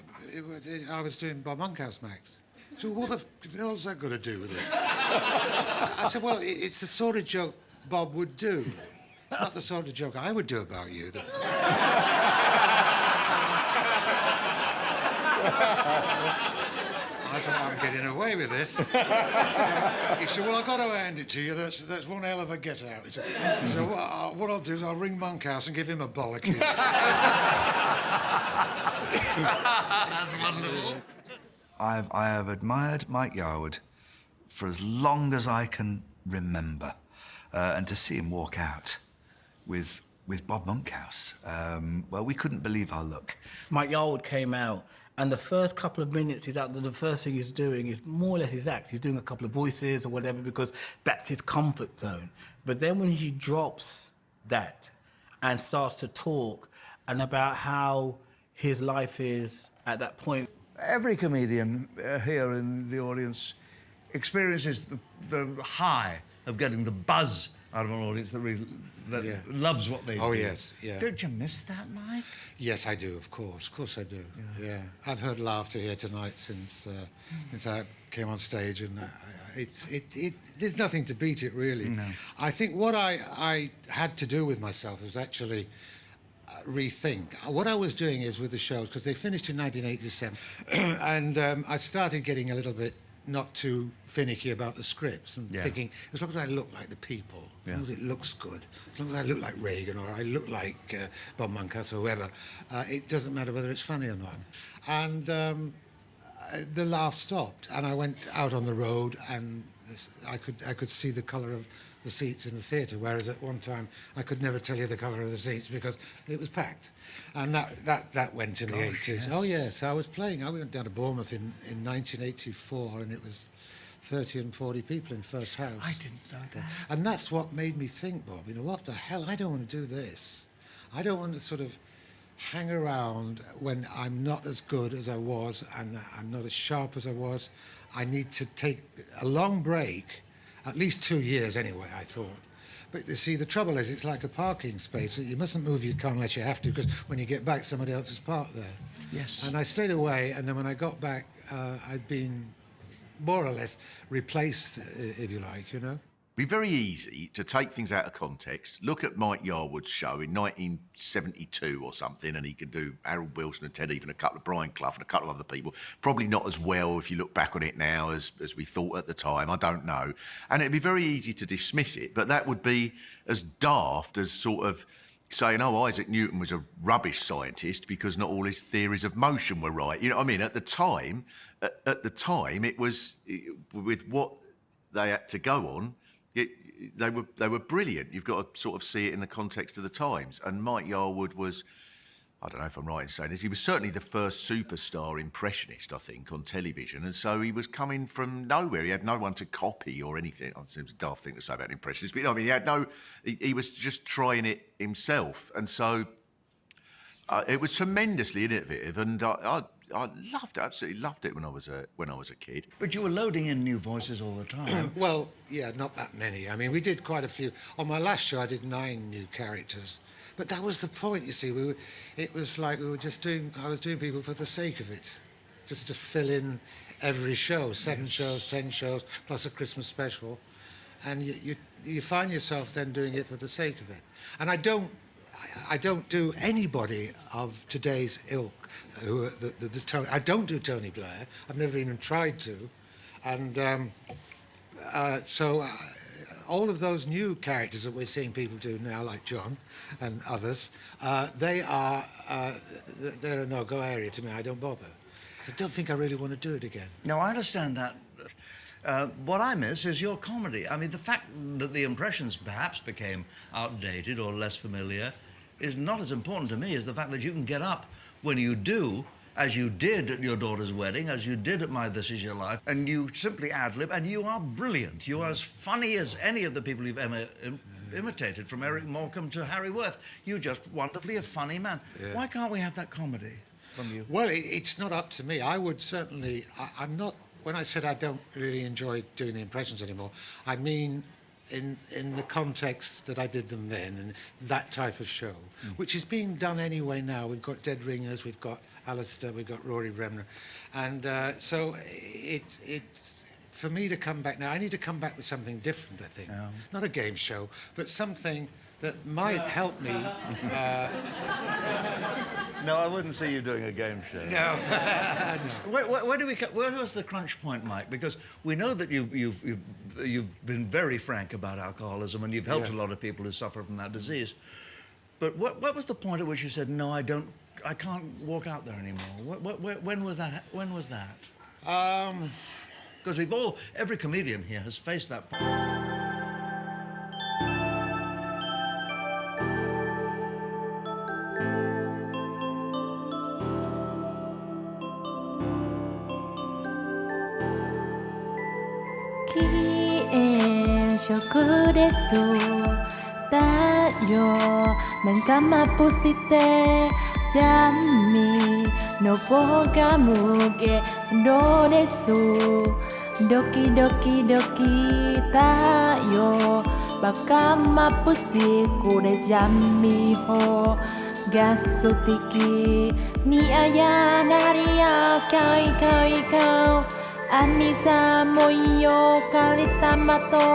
H: I was doing Bob Monkhouse, Max. So what the hell's that got to do with it? I said, well, it's the sort of joke Bob would do. It's not the sort of joke I would do about you. I thought, I'm getting away with this. He said, well, I've got to hand it to you. That's one hell of a get-out. He said, well, what I'll do is I'll ring Monkhouse and give him a bollocking.
A: That's wonderful.
F: I have admired Mike Yarwood for as long as I can remember. And to see him walk out with Bob Monkhouse, well, we couldn't believe our luck.
D: Mike Yarwood came out, and the first couple of minutes he's out there, the first thing he's doing is more or less his act. He's doing a couple of voices or whatever because that's his comfort zone. But then when he drops that and starts to talk and about how his life is at that point.
A: Every comedian here in the audience experiences the high of getting the buzz out of an audience that really
H: Yeah.
A: loves what they do.
H: Oh, yes, yeah.
A: Don't you miss that, Mike?
H: Yes, I do, of course. Of course I do. Yeah. I've heard laughter here tonight since I came on stage, and there's nothing to beat it, really.
A: No.
H: I think what I had to do with myself was actually rethink. What I was doing is with the shows, because they finished in 1987, and I started getting a little bit not too finicky about the scripts and thinking, as long as I look like the people, as long as it looks good, as long as I look like Reagan or I look like Bob Monkhouse or whoever, it doesn't matter whether it's funny or not. And the laugh stopped, and I went out on the road, and I could see the colour of the seats in the theatre, whereas at one time I could never tell you the colour of the seats because it was packed. And that went in the 80s. Yes. Oh, yes, I went down to Bournemouth in 1984, and it was 30 and 40 people in First House.
A: I didn't know that.
H: And that's what made me think, Bob, what the hell, I don't want to do this. I don't want to sort of hang around when I'm not as good as I was and I'm not as sharp as I was. I need to take a long break, at least 2 years anyway, I thought. But you see, the trouble is it's like a parking space. You mustn't move your car unless you have to, because when you get back, somebody else is parked there.
A: Yes.
H: And I stayed away, and then when I got back, I'd been more or less replaced, if you like,
B: Be very easy to take things out of context. Look at Mike Yarwood's show in 1972 or something, and he could do Harold Wilson and Ted Eve and a couple of Brian Clough and a couple of other people. Probably not as well if you look back on it now as we thought at the time. I don't know. And it'd be very easy to dismiss it, but that would be as daft as sort of saying, oh, Isaac Newton was a rubbish scientist because not all his theories of motion were right. You know what I mean? At the time, it was with what they had to go on. They were brilliant. You've got to sort of see it in the context of the times. And Mike Yarwood was, I don't know if I'm right in saying this, he was certainly the first superstar impressionist, I think, on television. And so he was coming from nowhere. He had no one to copy or anything. It seems a daft thing to say about an impressionist, but I mean, he was just trying it himself. And so it was tremendously innovative, and I loved it, absolutely loved it when I was a kid.
A: But you were loading in new voices all the time.
H: Well, yeah, not that many. I mean, we did quite a few. On my last show, I did 9 new characters. But that was the point, you see. It was like I was doing people for the sake of it, just to fill in every show, 7 shows, 10 shows, plus a Christmas special. And you find yourself then doing it for the sake of it. And I don't do anybody of today's ilk who are Tony. I don't do Tony Blair. I've never even tried to. And so all of those new characters that we're seeing people do now, like John and others, they're a no-go area to me. I don't bother. I don't think I really want to do it again.
A: No, I understand that. What I miss is your comedy. I mean, the fact that the impressions perhaps became outdated or less familiar is not as important to me as the fact that you can get up when you do, as you did at your daughter's wedding, as you did at my This Is Your Life, and you simply ad-lib, and you are brilliant. You are as funny as any of the people you've ever imitated, from Eric Morecambe to Harry Worth. You're just wonderfully a funny man. Yeah. Why can't we have that comedy from you?
H: Well, it's not up to me. I would certainly... I'm not... When I said I don't really enjoy doing the impressions anymore, I mean in the context that I did them then, and that type of show, which is being done anyway now. We've got Dead Ringers, we've got Alistair, we've got Rory Bremner. And so for me to come back now, I need to come back with something different, I think. Yeah. Not a game show, but something that might help me.
A: No, I wouldn't see you doing a game show.
H: No.
A: Where was the crunch point, Mike? Because we know that you've been very frank about alcoholism, and you've helped a lot of people who suffer from that disease. But what was the point at which you said, no, I can't walk out there anymore? When was that? When was that? Because every comedian here has faced that.
I: Kudesu tayo nangkama pusite yami no poga muge do desu doki doki doki tayo baka mapusi kure yami ho gasutiki ni aya naria kai kai kau amisa moyo kalitamato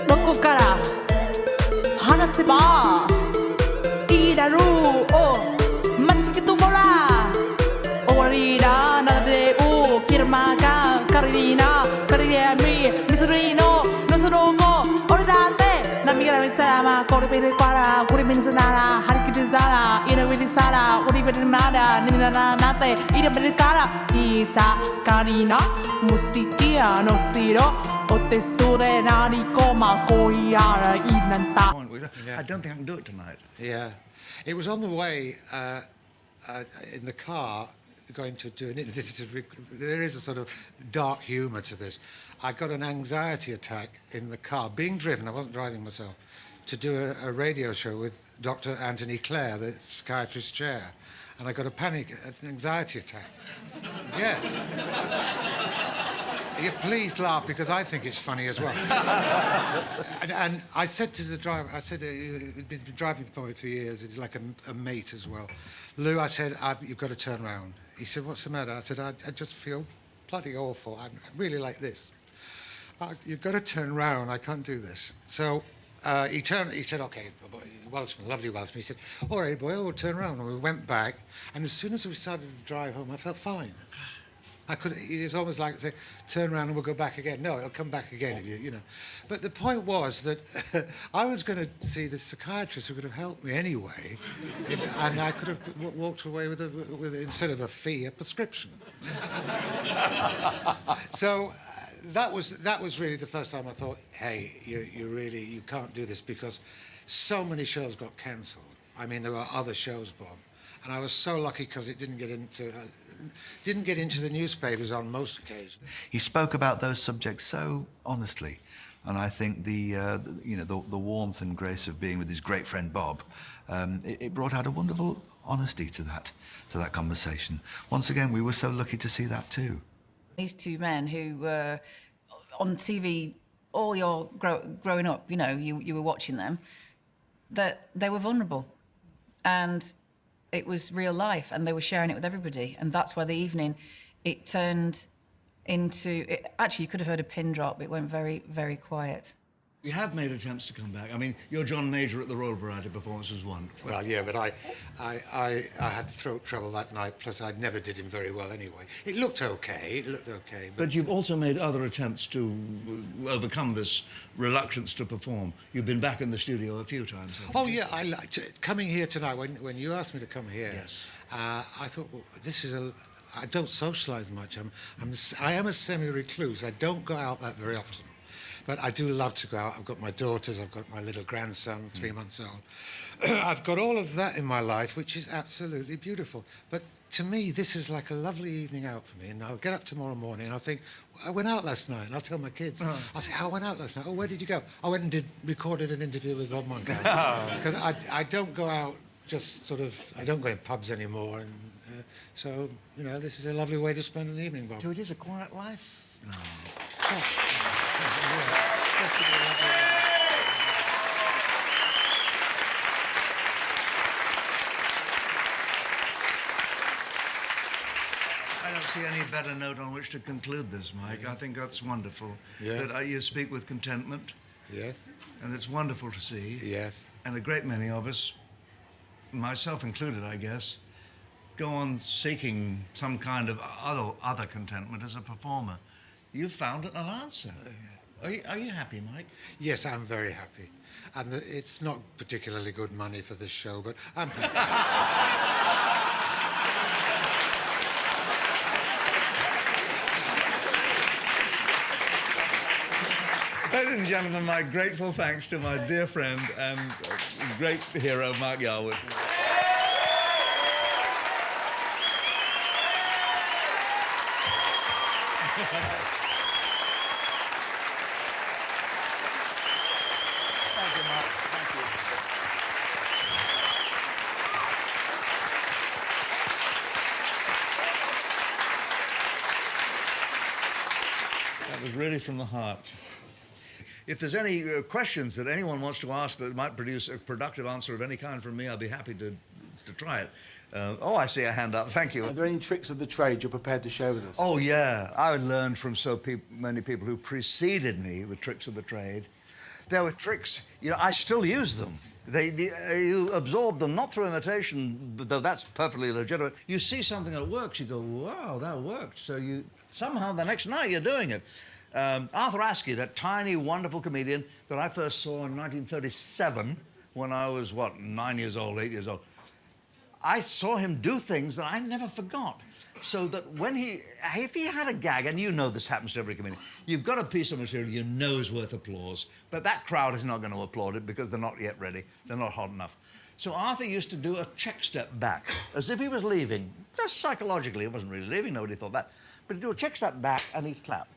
I: Doko kara hanaseba ii daru o machikitu mora owari da nade o kirma ga karina kariyami misurino nosoro go oradate namiga misama koripere kwara kurimin sanara harikidizara inawidisara uribedimada nimana nate irabedikara ita karina musikia no siro
A: I don't think I can do it tonight.
H: Yeah. It was on the way in the car going to do an interview. There is a sort of dark humour to this. I got an anxiety attack in the car, being driven, I wasn't driving myself, to do a radio show with Dr. Anthony Clare, the psychiatrist's chair. And I got an anxiety attack. Yes. You please laugh because I think it's funny as well. and I said to the driver, I said, he'd been driving for me for years, he's like a mate as well. Lou, I said, you've got to turn around. He said, what's the matter? I said, I just feel bloody awful. I'm really like this. You've got to turn round, I can't do this. So he said, okay, Welshman, lovely Welshman. He said, all right, boy, we'll turn around. And we went back, and as soon as we started to drive home, I felt fine. It was almost like say, turn around and we'll go back again. No, it'll come back again if you know. But the point was that I was going to see the psychiatrist who could have helped me anyway, and I could have walked away with instead of a fee, a prescription. So that was really the first time I thought, hey, you can't do this because so many shows got cancelled. I mean, there were other shows, Bob, and I was so lucky because it didn't get into the newspapers on most occasions.
F: He spoke about those subjects so honestly, and I think the warmth and grace of being with his great friend Bob, it brought out a wonderful honesty to that conversation. Once again, we were so lucky to see that too.
G: These two men who were on TV all your growing up, you were watching them, that they were vulnerable, and it was real life, and they were sharing it with everybody, and that's why the evening, it turned into... Actually, you could have heard a pin drop. It went very, very quiet.
A: You have made attempts to come back. I mean, your John Major at the Royal Variety performance was one.
H: Well, yeah, but I had throat trouble that night, plus I never did him very well anyway. It looked okay,
A: But you've also made other attempts to overcome this reluctance to perform. You've been back in the studio a few times.
H: Oh, yeah, coming here tonight, when you asked me to come here,
A: yes.
H: I thought, well, I don't socialise much. I am a semi-recluse. I don't go out that very often. But I do love to go out. I've got my daughters, I've got my little grandson, 3 months old. I've got all of that in my life, which is absolutely beautiful. But to me, this is like a lovely evening out for me. And I'll get up tomorrow morning and I'll think, I went out last night. And I'll tell my kids. I'll say, I went out last night. Oh, where did you go? I went and recorded an interview with Bob Monkhouse. Because I don't go out I don't go in pubs anymore. And so, this is a lovely way to spend an evening, Bob.
A: So it is a quiet life? No. I don't see any better note on which to conclude this, Mike. I think that's wonderful.
H: Yeah.
A: That you speak with contentment.
H: Yes.
A: And it's wonderful to see.
H: Yes.
A: And a great many of us, myself included, I guess, go on seeking some kind of other contentment as a performer. You've found an answer. Are you happy, Mike?
H: Yes, I'm very happy. And it's not particularly good money for this show, but I'm happy.
A: Ladies and gentlemen, my grateful thanks to my dear friend and great hero, Mark Yarwood. Thank you, Mark. Thank you. really from the heart. If there's any questions that anyone wants to ask that might produce a productive answer of any kind from me, I'll be happy to try it. Oh, I see a hand up. Thank you.
J: Are there any tricks of the trade you're prepared to share with us?
A: Oh, yeah. I learned from many people who preceded me with tricks of the trade. There were tricks, you know, I still use them. You absorb them, not through imitation, though that's perfectly legitimate. You see something that works, you go, wow, that worked. So somehow the next night you're doing it. Arthur Askey, that tiny, wonderful comedian that I first saw in 1937 when I was, 9 years old, 8 years old. I saw him do things that I never forgot. So that if he had a gag, and you know this happens to every comedian, you've got a piece of material you know is worth applause, but that crowd is not going to applaud it because they're not yet ready. They're not hot enough. So Arthur used to do a check step back, as if he was leaving. Just psychologically, he wasn't really leaving, nobody thought that. But he'd do a check step back and he'd clap.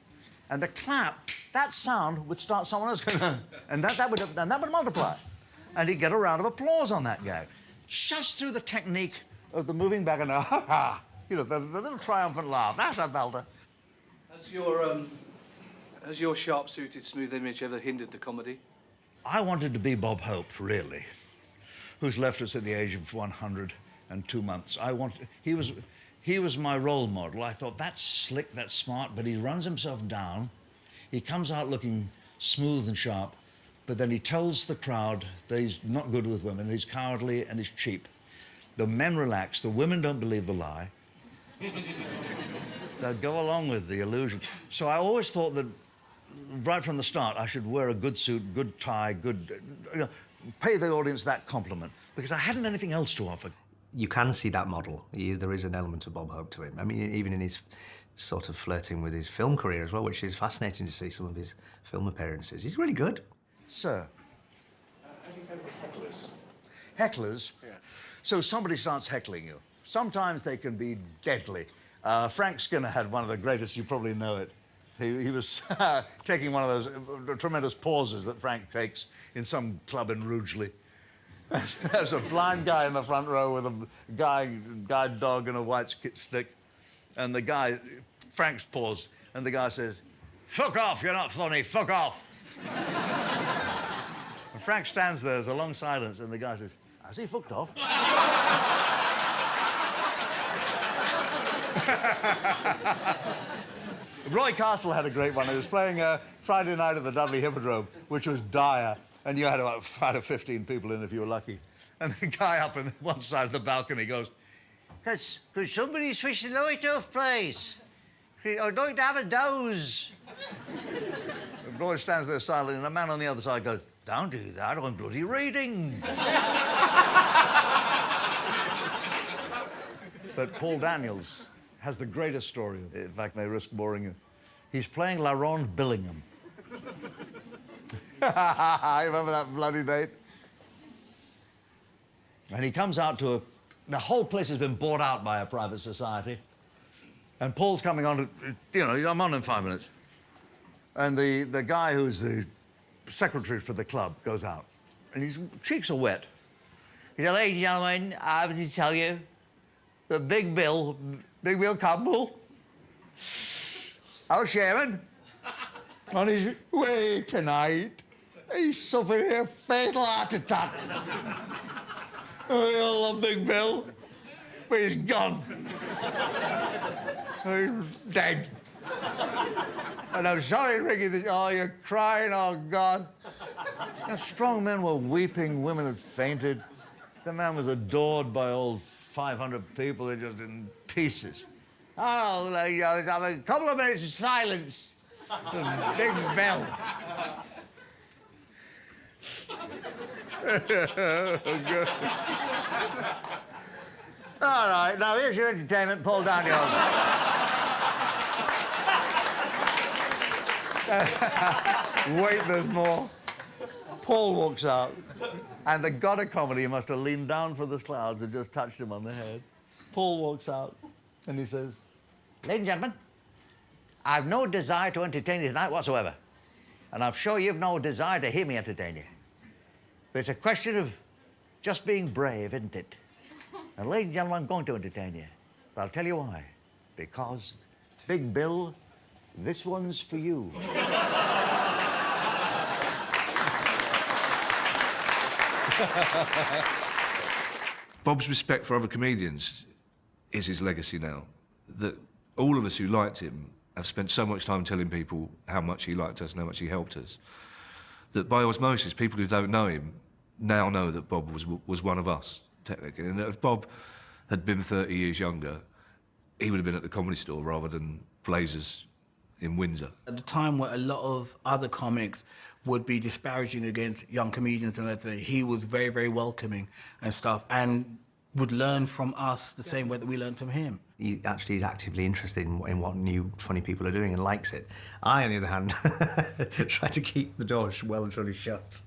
A: And the clap, that sound would start someone else going, and that would multiply. And he'd get a round of applause on that gag. Just through the technique of the moving back and the ha-ha. You know, the little triumphant laugh. That's a belter.
E: Has your sharp-suited, smooth image ever hindered the comedy?
A: I wanted to be Bob Hope, really, who's left us at the age of 102 months. He was my role model. I thought, that's slick, that's smart, but he runs himself down. He comes out looking smooth and sharp, but then he tells the crowd that he's not good with women, he's cowardly and he's cheap. The men relax, the women don't believe the lie. They'll go along with the illusion. So I always thought that right from the start I should wear a good suit, good tie, pay the audience that compliment, because I hadn't anything else to offer.
C: You can see that model. There is an element of Bob Hope to him. I mean, even in his sort of flirting with his film career as well, which is fascinating to see some of his film appearances. He's really good.
A: Sir.
J: How do you feel with hecklers?
A: Hecklers?
J: Yeah.
A: So somebody starts heckling you. Sometimes they can be deadly. Frank Skinner had one of the greatest, you probably know it. He was taking one of those tremendous pauses that Frank takes in some club in Rugeley. There's a blind guy in the front row with a guide dog and a white stick. And the guy, Frank's paused, and the guy says, "Fuck off, you're not funny, fuck off." And Frank stands there, there's a long silence, and the guy says, "Has he fucked off?" Roy Castle had a great one. He was playing Friday night at the Dudley Hippodrome, which was dire, and you had about 5 or 15 people in if you were lucky. And the guy up on one side of the balcony goes, "Could somebody switch the light off, please? I'd like to have a doze." And Roy stands there silent, and a man on the other side goes, "Don't do that, I'm bloody reading." But Paul Daniels has the greatest story. In fact, may risk boring you. He's playing La Ronde Billingham. I remember that bloody date. And he comes out to the whole place has been bought out by a private society. And Paul's coming on to, I'm on in 5 minutes. And the guy who's the secretary for the club goes out. And his cheeks are wet. He said, "Ladies and gentlemen, I have to tell you, the Big Bill Campbell, our chairman, on his way tonight, he suffered a fatal heart attack. I love Big Bill, but he's gone. He's dead. And I'm sorry, Ricky, oh, you're crying, oh, God." The strong men were weeping, women had fainted. The man was adored by all 500 people, they're just in pieces. Oh, have a couple of minutes of silence. Big Bill. All right, now here's your entertainment. Paul Daniels. Wait, there's more. Paul walks out, and the god of comedy must have leaned down from the clouds and just touched him on the head. Paul walks out, and he says, "Ladies and gentlemen, I've no desire to entertain you tonight whatsoever. And I'm sure you've no desire to hear me entertain you. But it's a question of just being brave, isn't it? And ladies and gentlemen, I'm going to entertain you. But I'll tell you why. Because Big Bill
K: This one's for you.
E: Bob's respect for other comedians is his legacy now. That all of us who liked him have spent so much time telling people how much he liked us and how much he helped us, that by osmosis, people who don't know him now know that Bob was one of us, technically. And that if Bob had been 30 years younger, he would have been at the Comedy Store rather than Blazers in Windsor.
D: At the time where a lot of other comics would be disparaging against young comedians and everything, he was very, very welcoming and stuff, and would learn from us the same way that we learned from him.
C: He actually is actively interested in what new funny people are doing and likes it. I, on the other hand, try to keep the door well and truly shut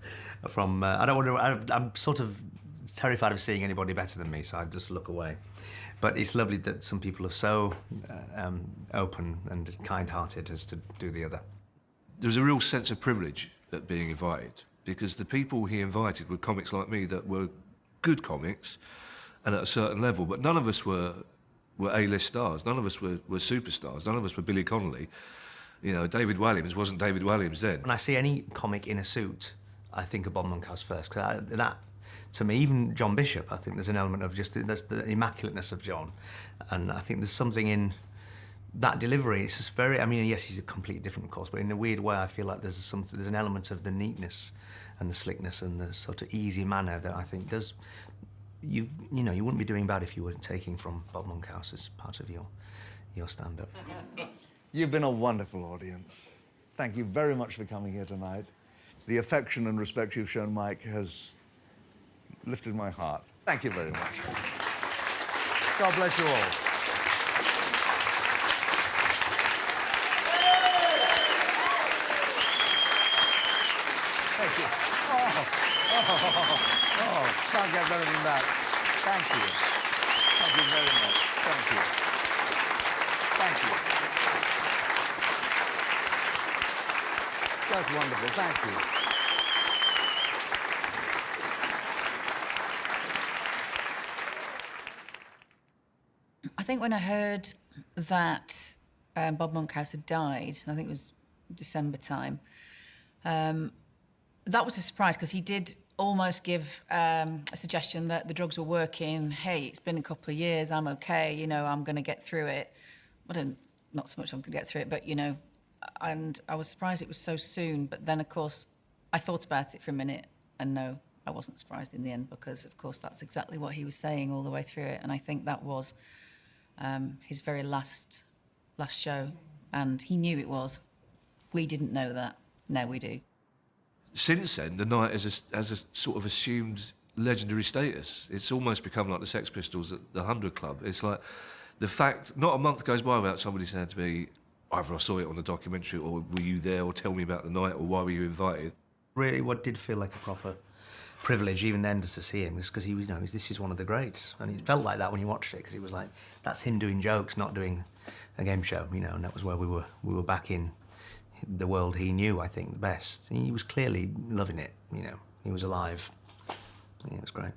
C: from... I don't want to... I'm sort of terrified of seeing anybody better than me, so I just look away. But it's lovely that some people are so open and kind-hearted as to do the other.
E: There was a real sense of privilege at being invited, because the people he invited were comics like me that were good comics and at a certain level, but none of us were A-list stars. None of us were superstars. None of us were Billy Connolly. You know, David Walliams wasn't David Walliams then.
C: When I see any comic in a suit, I think of Bob Monkhouse first, because that, to me, even John Bishop, I think there's an element of just there's the immaculateness of John, and I think there's something in that delivery. It's just very, I mean, yes, he's a completely different, of course, but in a weird way, I feel like there's an element of the neatness and the slickness and the sort of easy manner that I think does. You know, you wouldn't be doing bad if you were taking from Bob Monkhouse as part of your stand-up.
K: You've been a wonderful audience. Thank you very much for coming here tonight. The affection and respect you've shown Mike has lifted my heart. Thank you very much. God bless you all. Thank you. Oh, can't get better than that. Thank you. Thank you very much. Thank you. Thank you. That's wonderful. Thank you.
G: I think when I heard that Bob Monkhouse had died, I think it was December time, that was a surprise, because he did almost give a suggestion that the drugs were working. Hey, it's been a couple of years, I'm okay, you know, I'm going to get through it. Well, not so much I'm going to get through it, but, you know, and I was surprised it was so soon. But then, of course, I thought about it for a minute, and no, I wasn't surprised in the end, because, of course, that's exactly what he was saying all the way through it. And I think that was his very last show, and he knew it was. We didn't know that. Now we do.
E: Since then, the night has a sort of assumed legendary status. It's almost become like the Sex Pistols at the 100 Club. It's like the fact, not a month goes by without somebody saying to me, either I saw it on the documentary, or were you there, or tell me about the night, or why were you invited?
C: Really, what did feel like a proper privilege, even then, just to see him, is because he was, you know, this is one of the greats. And it felt like that when you watched it, because it was like, that's him doing jokes, not doing a game show, you know, and that was where we were back in the world he knew, I think, best. He was clearly loving it, you know. He was alive. Yeah, it was great.